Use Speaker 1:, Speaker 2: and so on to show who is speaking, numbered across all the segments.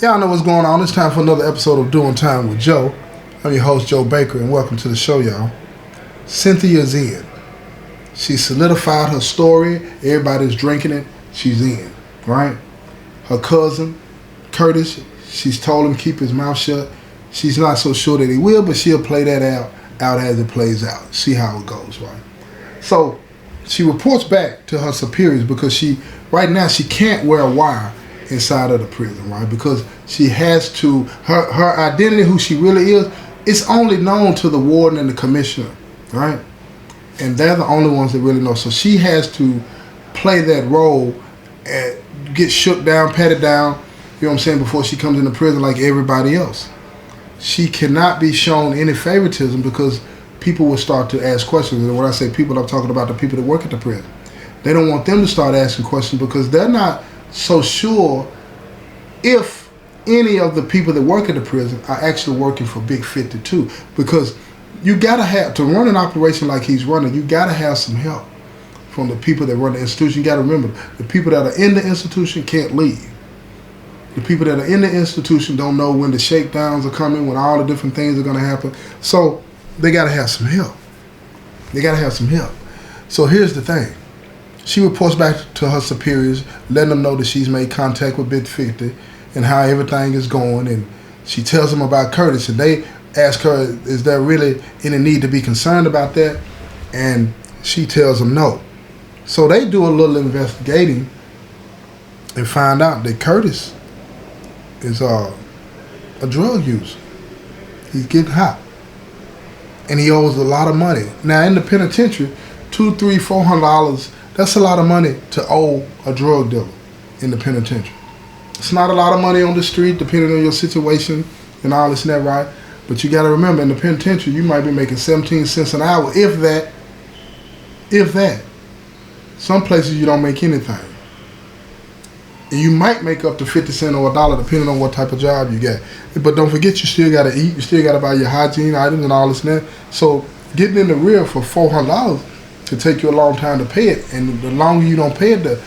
Speaker 1: Y'all know what's going on. It's time for another episode of Doing Time with Joe. I'm your host, Joe Baker, and welcome to the show, y'all. Cynthia's in. She solidified her story. Everybody's drinking it. She's in, right? Her cousin, Curtis, she's told him keep his mouth shut. She's not so sure that he will, but she'll play that out as it plays out. See how it goes, right? So she reports back to her superiors because right now she can't wear a wire inside of the prison, right? Because she has to, her identity, who she really is, it's only known to the warden and the commissioner, right? And they're the only ones that really know. So she has to play that role and get shook down, patted down, you know what I'm saying, before she comes into prison like everybody else. She cannot be shown any favoritism because people will start to ask questions. And when I say people, I'm talking about the people that work at the prison. They don't want them to start asking questions because they're not so sure if any of the people that work at the prison are actually working for Big 52. Because you gotta have, to run an operation like he's running, you gotta have some help from the people that run the institution. You gotta remember, the people that are in the institution can't leave. The people that are in the institution don't know when the shakedowns are coming, when all the different things are gonna happen. So they gotta have some help. They gotta have some help. So here's the thing. She reports back to her superiors, letting them know that she's made contact with Big 50 and how everything is going. And she tells them about Curtis, and they ask her, is there really any need to be concerned about that? And she tells them no. So they do a little investigating and find out that Curtis is a drug user. He's getting hot. And he owes a lot of money. Now in the penitentiary, $200, $300, $400, that's a lot of money to owe a drug dealer in the penitentiary. It's not a lot of money on the street, depending on your situation and all this and that, right? But you got to remember, in the penitentiary, you might be making 17 cents an hour, if that. If that. Some places you don't make anything. And you might make up to 50 cents or $1, depending on what type of job you get. But don't forget, you still got to eat. You still got to buy your hygiene items and all this and that. So getting in the rear for $400 to take you a long time to pay it, and the longer you don't pay it,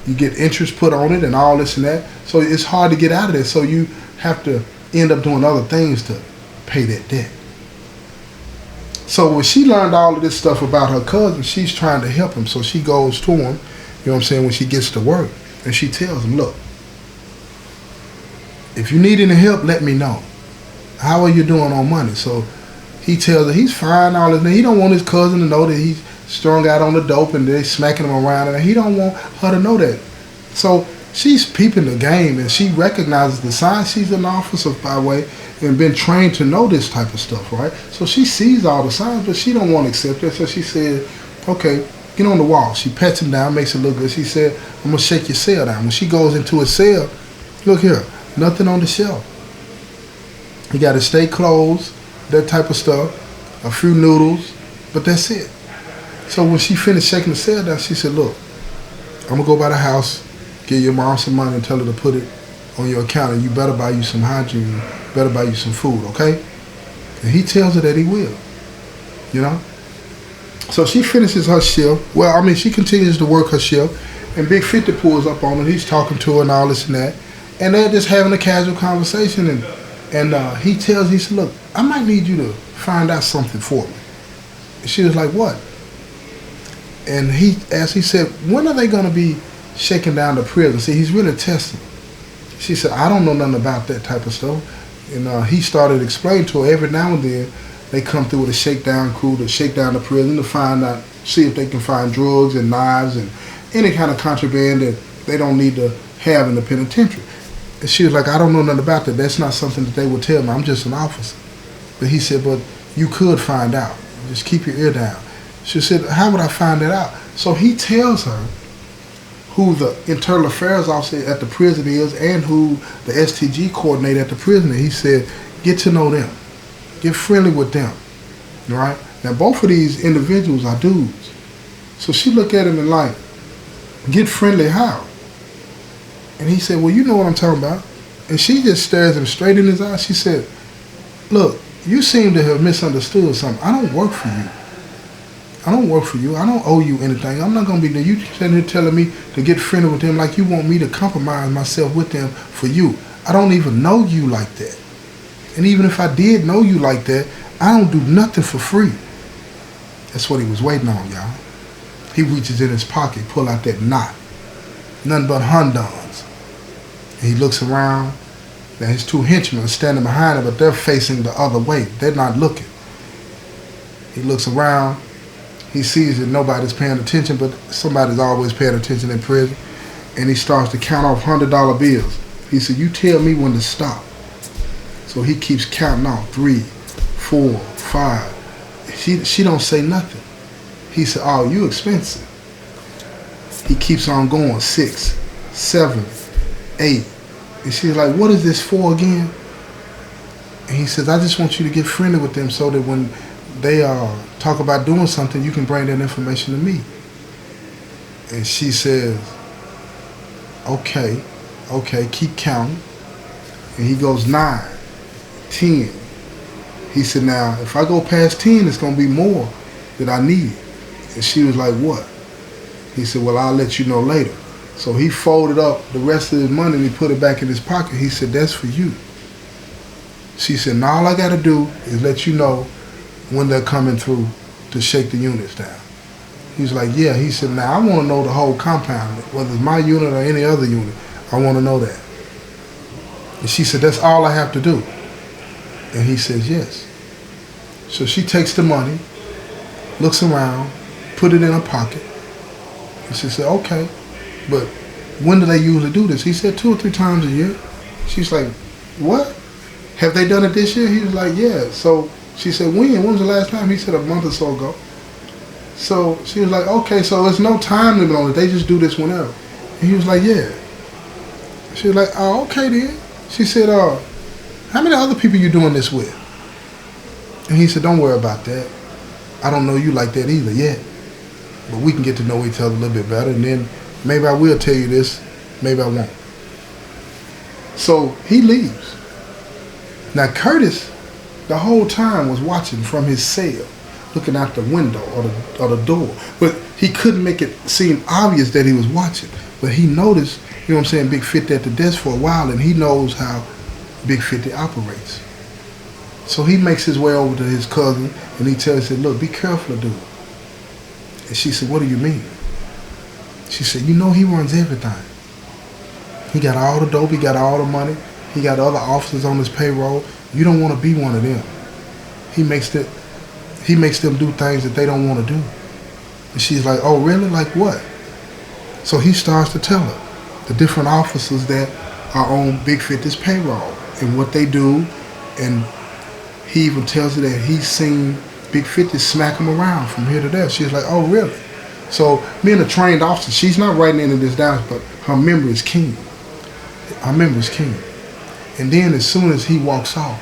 Speaker 1: you get interest put on it and all this and that. So it's hard to get out of there. So you have to end up doing other things to pay that debt. So when she learned all of this stuff about her cousin, she's trying to help him. So she goes to him, you know what I'm saying, when she gets to work, and she tells him, look, if you need any help, let me know. How are you doing on money? So he tells her he's fine, all this. He don't want his cousin to know that he's strung out on the dope and they're smacking him around, and he don't want her to know that. So she's peeping the game, and she recognizes the signs. She's an officer, by the way, and been trained to know this type of stuff, right? So she sees all the signs, but she don't want to accept it. So she said, okay, get on the wall. She pets him down, makes it look good. She said, I'm going to shake your cell down. When she goes into his cell, look here, nothing on the shelf. He got his steak clothes, that type of stuff, a few noodles, but that's it. So when she finished shaking the cell down, she said, look, I'm going to go by the house, give your mom some money and tell her to put it on your account, and you better buy you some hygiene, better buy you some food, okay? And he tells her that he will, you know? So she finishes her shift. Well, I mean, she continues to work her shift, and Big 50 pulls up on her. He's talking to her and all this and that, and they're just having a casual conversation, and he said, look, I might need you to find out something for me. And she was like, what? And he said, when are they going to be shaking down the prison? See, he's really testing. She said, I don't know nothing about that type of stuff. And he started explaining to her every now and then they come through with a shakedown crew to shake down the prison to find out, see if they can find drugs and knives and any kind of contraband that they don't need to have in the penitentiary. And she was like, I don't know nothing about that. That's not something that they would tell me. I'm just an officer. But he said, but you could find out. Just keep your ear down. She said, how would I find that out? So he tells her who the internal affairs officer at the prison is and who the STG coordinator at the prison is. He said, get to know them. Get friendly with them. Right? Now, both of these individuals are dudes. So she looked at him and like, get friendly how? And he said, well, you know what I'm talking about. And she just stares him straight in his eyes. She said, look, you seem to have misunderstood something. I don't work for you. I don't work for you. I don't owe you anything. I'm not going to be there. You sitting here telling me to get friendly with them like you want me to compromise myself with them for you. I don't even know you like that. And even if I did know you like that, I don't do nothing for free. That's what he was waiting on, y'all. He reaches in his pocket, pull out that knot. Nothing but Hondons. And he looks around. Now his two henchmen are standing behind him, but they're facing the other way. They're not looking. He looks around. He sees that nobody's paying attention, but somebody's always paying attention in prison. And he starts to count off $100 bills. He said, you tell me when to stop. So he keeps counting off 3, 4, 5. She don't say nothing. He said, oh, you expensive. He keeps on going, 6, 7, 8. And she's like, what is this for again? And he says, I just want you to get friendly with them so that when they talk about doing something, you can bring that information to me. And she says, okay, keep counting. And he goes 9, 10. He said, now, if I go past 10, it's going to be more that I need. And she was like, what? He said, well, I'll let you know later. So he folded up the rest of his money and he put it back in his pocket. He said, that's for you. She said, now all I got to do is let you know when they're coming through to shake the units down. He's like, yeah. He said, now I want to know the whole compound, whether it's my unit or any other unit. I want to know that. And she said, that's all I have to do. And he says, yes. So she takes the money, looks around, put it in her pocket. And she said, okay, but when do they usually do this? He said 2 or 3 times a year. She's like, what? Have they done it this year? He was like, yeah. So she said, when was the last time? He said a month or so ago. So she was like, okay, so there's no time limit on it. They just do this whenever. And he was like, yeah. She was like, oh, okay then. She said, how many other people you doing this with? And he said, don't worry about that. I don't know you like that either yet. But we can get to know each other a little bit better, and then maybe I will tell you this, maybe I won't. So he leaves. Now Curtis, the whole time, was watching from his cell, looking out the window or the door. But he couldn't make it seem obvious that he was watching. But he noticed, you know what I'm saying, Big 50 at the desk for a while, and he knows how Big 50 operates. So he makes his way over to his cousin, and he tells her, look, be careful of dude. And she said, what do you mean? She said, you know he runs everything. He got all the dope, he got all the money, he got other officers on his payroll. You don't want to be one of them. He makes them do things that they don't want to do. And she's like, oh really? Like what? So he starts to tell her the different officers that are on Big 50's payroll and what they do. And he even tells her that he's seen Big 50 smack him around from here to there. She's like, oh really? So being a trained officer, she's not writing any of this down, but her memory is keen. Her memory is keen. And then as soon as he walks off,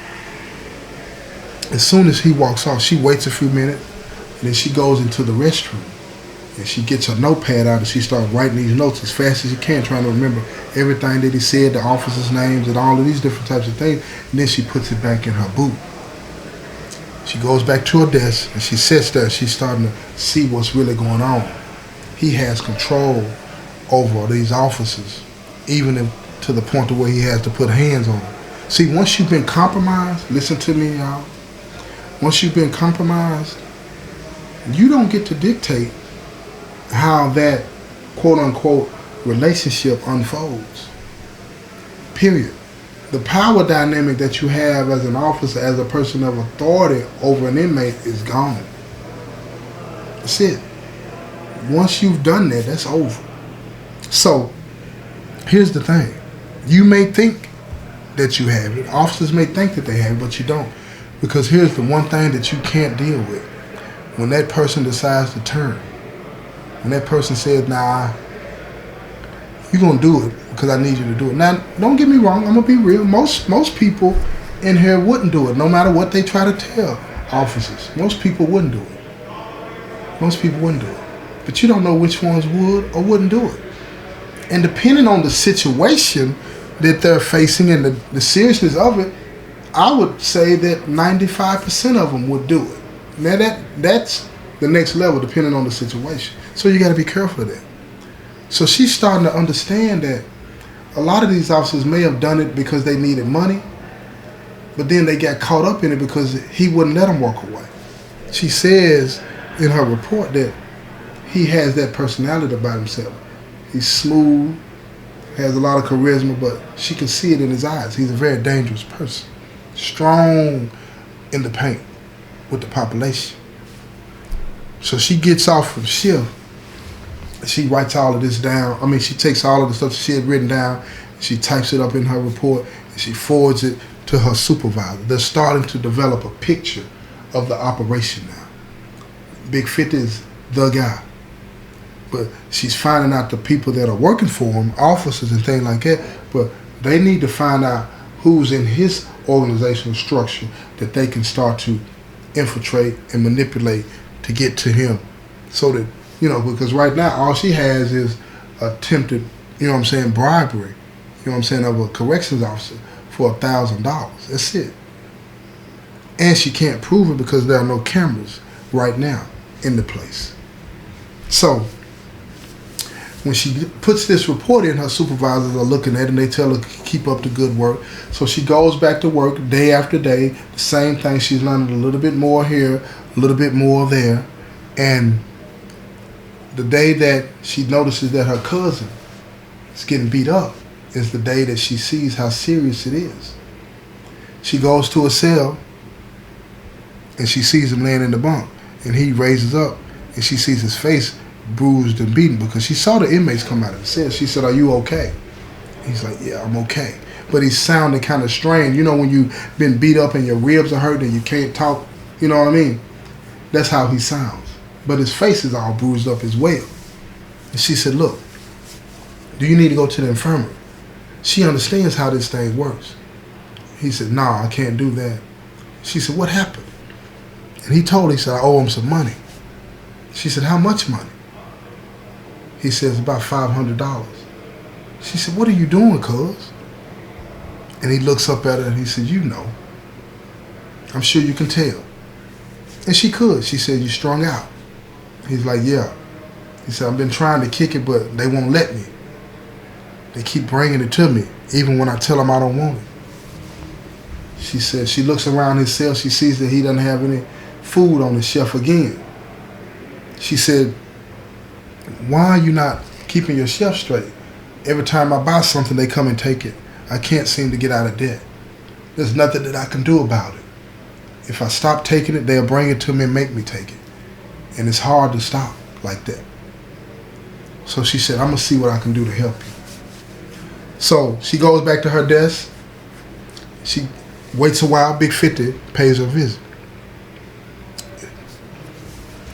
Speaker 1: she waits a few minutes, and then she goes into the restroom. And she gets her notepad out and she starts writing these notes as fast as she can, trying to remember everything that he said, the officers' names, and all of these different types of things. And then she puts it back in her boot. She goes back to her desk and she sits there. She's starting to see what's really going on. He has control over these officers, even to the point to where he has to put hands on them. See, once you've been compromised, listen to me, y'all. Once you've been compromised, you don't get to dictate how that quote-unquote relationship unfolds. Period. The power dynamic that you have as an officer, as a person of authority over an inmate is gone. That's it. Once you've done that, that's over. So, here's the thing. You may think that you have it. Officers may think that they have it, but you don't. Because here's the one thing that you can't deal with. When that person decides to turn. When that person says, nah, you're going to do it because I need you to do it. Now, don't get me wrong. I'm going to be real. Most people in here wouldn't do it, no matter what they try to tell officers. Most people wouldn't do it. Most people wouldn't do it. But you don't know which ones would or wouldn't do it. And depending on the situation that they're facing and the seriousness of it, I would say that 95% of them would do it. Now, that's the next level, depending on the situation. So you got to be careful of that. So she's starting to understand that, a lot of these officers may have done it because they needed money, but then they got caught up in it because he wouldn't let them walk away. She says in her report that he has that personality about himself. He's smooth, has a lot of charisma, but she can see it in his eyes. He's a very dangerous person. Strong in the paint with the population. So she gets off from shift. She writes all of this down. I mean, she takes all of the stuff that she had written down, she types it up in her report, and she forwards it to her supervisor. They're starting to develop a picture of the operation now. Big 50 is the guy. But she's finding out the people that are working for him, officers and things like that, but they need to find out who's in his organizational structure that they can start to infiltrate and manipulate to get to him. So that, because right now all she has is attempted, bribery, of a corrections officer for $1,000. That's it. And she can't prove it because there are no cameras right now in the place. So when she puts this report in, her supervisors are looking at it and they tell her to keep up the good work. So she goes back to work day after day, the same thing. She's learning a little bit more here, a little bit more there. And the day that she notices that her cousin is getting beat up is the day that she sees how serious it is. She goes to a cell and she sees him laying in the bunk, and he raises up and she sees his face bruised and beaten because she saw the inmates come out of the cell. She said, "Are you okay?" He's like, "Yeah, I'm okay." But he's sounding kind of strange. When you've been beat up and your ribs are hurt and you can't talk, you know what I mean? That's how he sounds. But his face is all bruised up as well. And she said, "Look, do you need to go to the infirmary?" She understands how this thing works. He said, "No, I can't do that." She said, "What happened?" And he told her, he said, "I owe him some money." She said, "How much money?" He says, "About $500. She said, "What are you doing, cuz?" And he looks up at her and he said, "I'm sure you can tell." And she could. She said, "You strung out?" He's like, "Yeah." He said, "I've been trying to kick it, but they won't let me. They keep bringing it to me, even when I tell them I don't want it." She said she looks around his cell. She sees that he doesn't have any food on the shelf again. She said, "Why are you not keeping your shelf straight? Every time I buy something, they come and take it. I can't seem to get out of debt. There's nothing that I can do about it. If I stop taking it, they'll bring it to me and make me take it. And it's hard to stop like that." So she said, "I'm going to see what I can do to help you." So she goes back to her desk. She waits a while. Big 50 pays her a visit.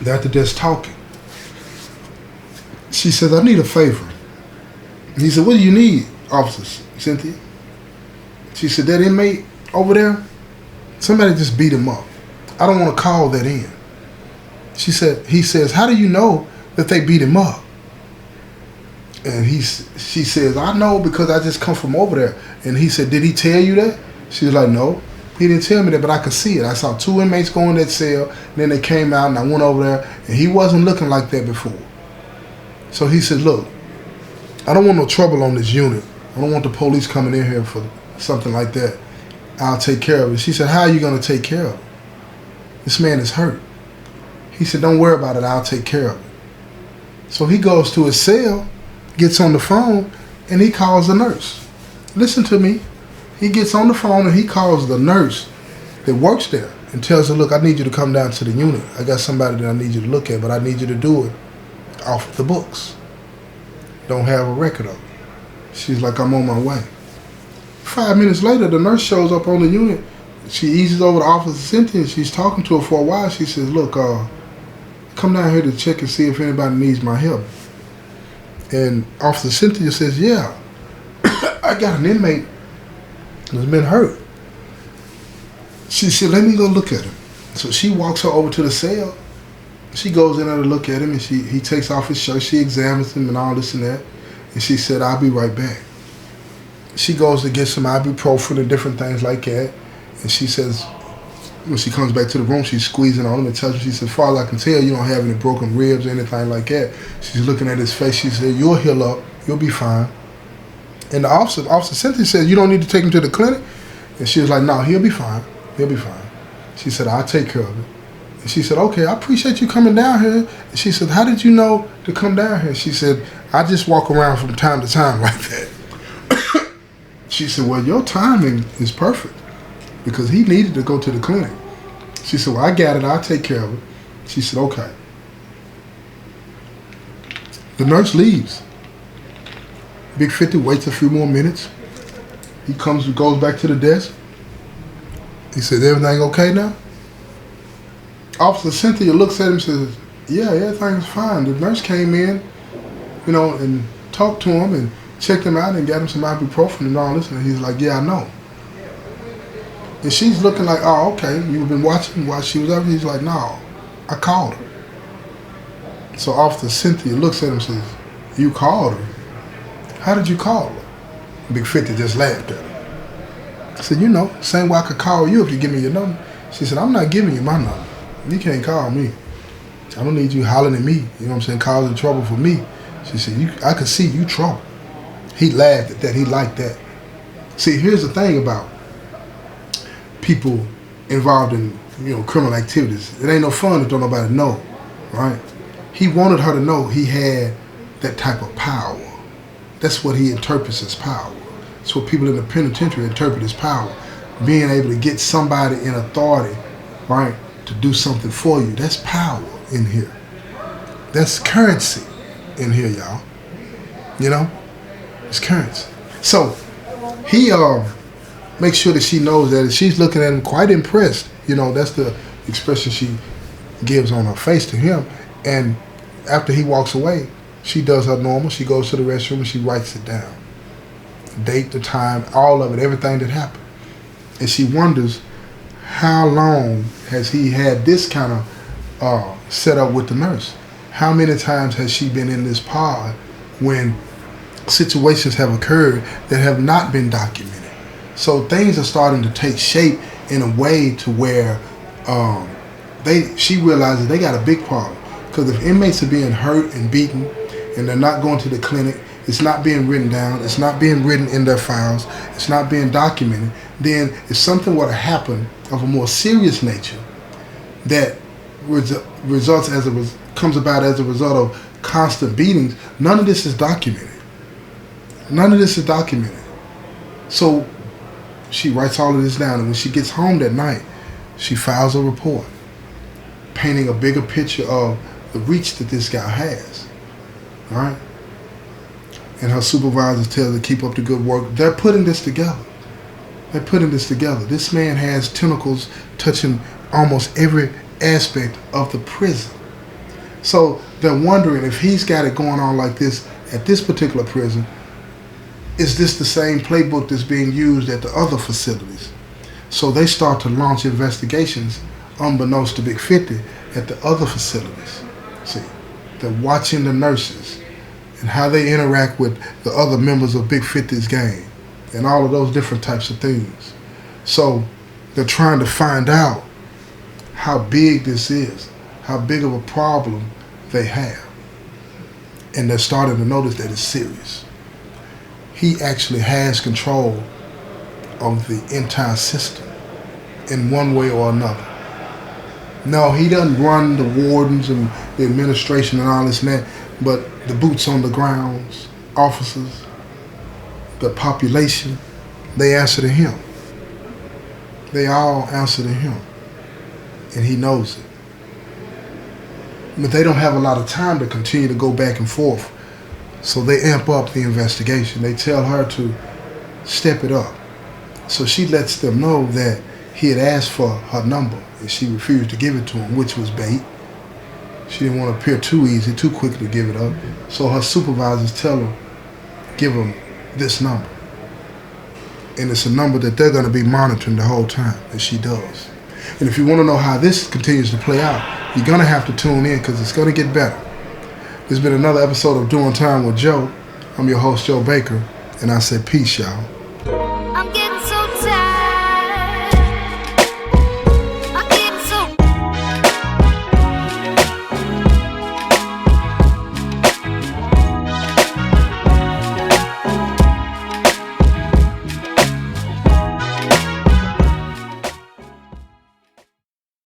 Speaker 1: They're at the desk talking. She says, "I need a favor." And he said, "What do you need, Officer Cynthia?" She said, "That inmate over there, somebody just beat him up. I don't want to call that in." He says, "How do you know that they beat him up?" And she says, "I know because I just come from over there." And he said, "Did he tell you that?" She was like, "No, he didn't tell me that, but I could see it. I saw 2 inmates go in that cell, and then they came out and I went over there, and he wasn't looking like that before." So he said, "Look, I don't want no trouble on this unit. I don't want the police coming in here for something like that. I'll take care of it." She said, "How are you going to take care of it? This man is hurt." He said, "Don't worry about it. I'll take care of it." So he goes to his cell, gets on the phone, and he calls the nurse. Listen to me. He gets on the phone and he calls the nurse that works there and tells her, "Look, I need you to come down to the unit. I got somebody that I need you to look at, but I need you to do it off the books. Don't have a record of it." She's like, "I'm on my way." 5 minutes later, the nurse shows up on the unit. She eases over to Officer Cynthia. She's talking to her for a while. She says, "Look, come down here to check and see if anybody needs my help." And Officer Cynthia says, "Yeah, I got an inmate that's been hurt." She said, "Let me go look at him." So she walks her over to the cell. She goes in there to look at him, and he takes off his shirt. She examines him and all this and that. And she said, "I'll be right back." She goes to get some ibuprofen and different things like that. And she says, when she comes back to the room, she's squeezing on him and touching him. She says, "As far as I can tell, you don't have any broken ribs or anything like that." She's looking at his face. She said, "You'll heal up. You'll be fine." And the officer Cynthia said, you don't need to take him to the clinic? And she was like, no, he'll be fine. He'll be fine. She said, I'll take care of it. And she said, okay, I appreciate you coming down here. And she said, how did you know to come down here? She said, I just walk around from time to time like that. She said, well, your timing is perfect because he needed to go to the clinic. She said, well, I got it. I'll take care of it. She said, okay. The nurse leaves. Big 50 waits a few more minutes. He comes and goes back to the desk. He said, everything okay now? Officer Cynthia looks at him and says, yeah, everything's fine. The nurse came in, and talked to him and checked him out and got him some ibuprofen and all this. And he's like, yeah, I know. And she's looking like, oh, okay, you've been watching while she was up. He's like, no, I called her. So Officer Cynthia looks at him and says, you called her? How did you call her? Big 50 just laughed at her. I said, same way I could call you if you give me your number. She said, I'm not giving you my number. You can't call me. I don't need you hollering at me, you know what I'm saying, causing trouble for me. She said, I can see you trouble. He laughed at that. He liked that. See, here's the thing about people involved in, criminal activities. It ain't no fun if don't nobody know, right? He wanted her to know he had that type of power. That's what he interprets as power. That's what people in the penitentiary interpret as power. Being able to get somebody in authority, right, to do something for you. That's power in here. That's currency in here, y'all. It's currency. So he makes sure that she knows that she's looking at him quite impressed. That's the expression she gives on her face to him. And after he walks away, she does her normal. She goes to the restroom and she writes it down. The date, the time, all of it, everything that happened. And she wonders, how long has he had this kind of set up with the nurse? How many times has she been in this pod when situations have occurred that have not been documented? So things are starting to take shape in a way to where she realizes they got a big problem. Because if inmates are being hurt and beaten and they're not going to the clinic, it's not being written down, it's not being written in their files, it's not being documented, then if something were to happen of a more serious nature that comes about as a result of constant beatings, none of this is documented. None of this is documented. So she writes all of this down, and when she gets home that night, she files a report, painting a bigger picture of the reach that this guy has, all right? And her supervisors tell her to keep up the good work. They're putting this together. This man has tentacles touching almost every aspect of the prison. So they're wondering if he's got it going on like this at this particular prison, is this the same playbook that's being used at the other facilities? So they start to launch investigations unbeknownst to Big 50 at the other facilities. See, they're watching the nurses and how they interact with the other members of Big 50's gang and all of those different types of things. So they're trying to find out how big this is, how big of a problem they have. And they're starting to notice that it's serious. He actually has control of the entire system in one way or another. No, he doesn't run the wardens and the administration and all this and that, but the boots on the grounds, officers, the population, they answer to him. They all answer to him. And he knows it. But they don't have a lot of time to continue to go back and forth. So they amp up the investigation. They tell her to step it up. So she lets them know that he had asked for her number and she refused to give it to him, which was bait. She didn't want to appear too easy, too quickly to give it up. So her supervisors tell her, give him this number. And it's a number that they're going to be monitoring the whole time, as she does. And if you want to know how this continues to play out, you're going to have to tune in because it's going to get better. This has been another episode of Doing Time with Joe. I'm your host, Joe Baker, and I say peace, y'all.